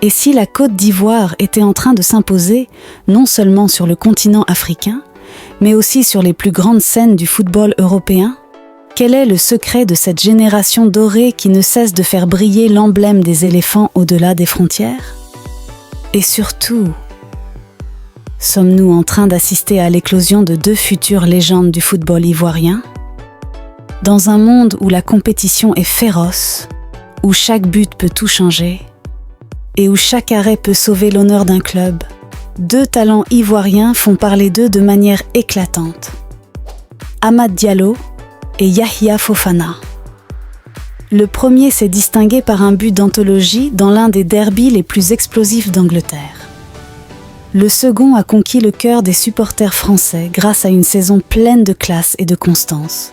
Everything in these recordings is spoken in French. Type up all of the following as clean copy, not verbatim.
Et si la Côte d'Ivoire était en train de s'imposer, non seulement sur le continent africain, mais aussi sur les plus grandes scènes du football européen? Quel est le secret de cette génération dorée qui ne cesse de faire briller l'emblème des éléphants au-delà des frontières? Et surtout, sommes-nous en train d'assister à l'éclosion de deux futures légendes du football ivoirien? Dans un monde où la compétition est féroce, où chaque but peut tout changer, et où chaque arrêt peut sauver l'honneur d'un club, deux talents ivoiriens font parler d'eux de manière éclatante. Amad Diallo et Yahya Fofana. Le premier s'est distingué par un but d'anthologie dans l'un des derbys les plus explosifs d'Angleterre. Le second a conquis le cœur des supporters français grâce à une saison pleine de classe et de constance.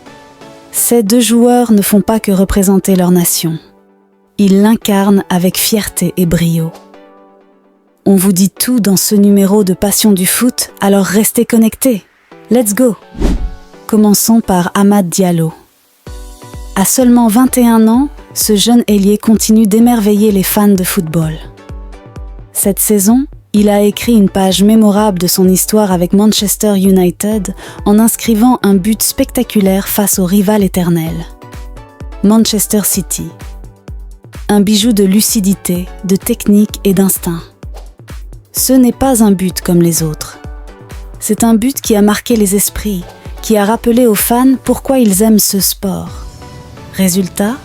Ces deux joueurs ne font pas que représenter leur nation. Ils l'incarnent avec fierté et brio. On vous dit tout dans ce numéro de Passion du foot, alors restez connectés. Let's go! Commençons par Amad Diallo. À seulement 21 ans, ce jeune ailier continue d'émerveiller les fans de football. Cette saison, il a écrit une page mémorable de son histoire avec Manchester United en inscrivant un but spectaculaire face au rival éternel, Manchester City. Un bijou de lucidité, de technique et d'instinct. Ce n'est pas un but comme les autres. C'est un but qui a marqué les esprits, qui a rappelé aux fans pourquoi ils aiment ce sport. Résultat,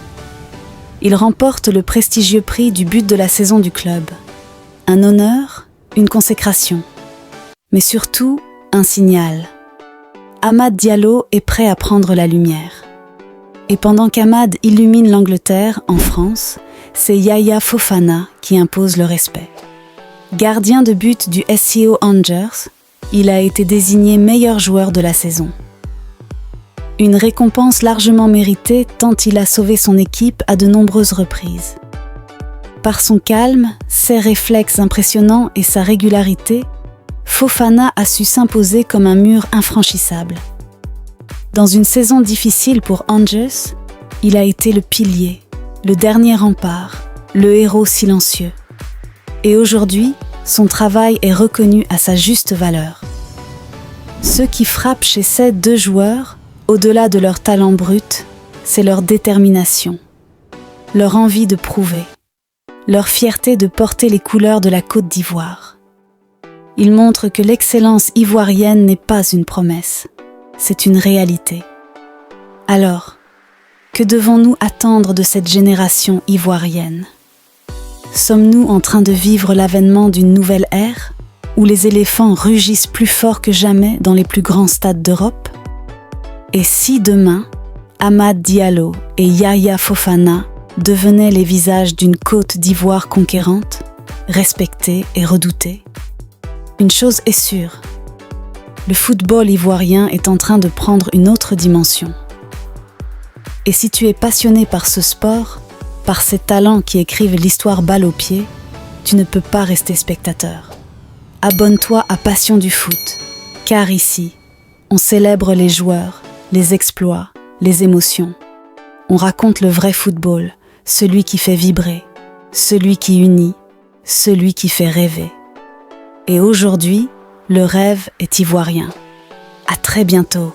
il remporte le prestigieux prix du but de la saison du club. Un honneur, une consécration. Mais surtout, un signal. Amad Diallo est prêt à prendre la lumière. Et pendant qu'Amad illumine l'Angleterre, en France, c'est Yahya Fofana qui impose le respect. Gardien de but du SCO Angers, il a été désigné meilleur joueur de la saison. Une récompense largement méritée tant il a sauvé son équipe à de nombreuses reprises. Par son calme, ses réflexes impressionnants et sa régularité, Fofana a su s'imposer comme un mur infranchissable. Dans une saison difficile pour Angers, il a été le pilier, le dernier rempart, le héros silencieux. Et aujourd'hui, son travail est reconnu à sa juste valeur. Ce qui frappe chez ces deux joueurs, au-delà de leur talent brut, c'est leur détermination, leur envie de prouver, leur fierté de porter les couleurs de la Côte d'Ivoire. Ils montrent que l'excellence ivoirienne n'est pas une promesse, c'est une réalité. Alors, que devons-nous attendre de cette génération ivoirienne? Sommes-nous en train de vivre l'avènement d'une nouvelle ère, où les éléphants rugissent plus fort que jamais dans les plus grands stades d'Europe? Et si demain, Amad Diallo et Yahya Fofana devenaient les visages d'une Côte d'Ivoire conquérante, respectée et redoutée? Une chose est sûre, le football ivoirien est en train de prendre une autre dimension. Et si tu es passionné par ce sport, par ces talents qui écrivent l'histoire balle au pied, tu ne peux pas rester spectateur. Abonne-toi à Passion du foot, car ici, on célèbre les joueurs, les exploits, les émotions. On raconte le vrai football, celui qui fait vibrer, celui qui unit, celui qui fait rêver. Et aujourd'hui, le rêve est ivoirien. À très bientôt.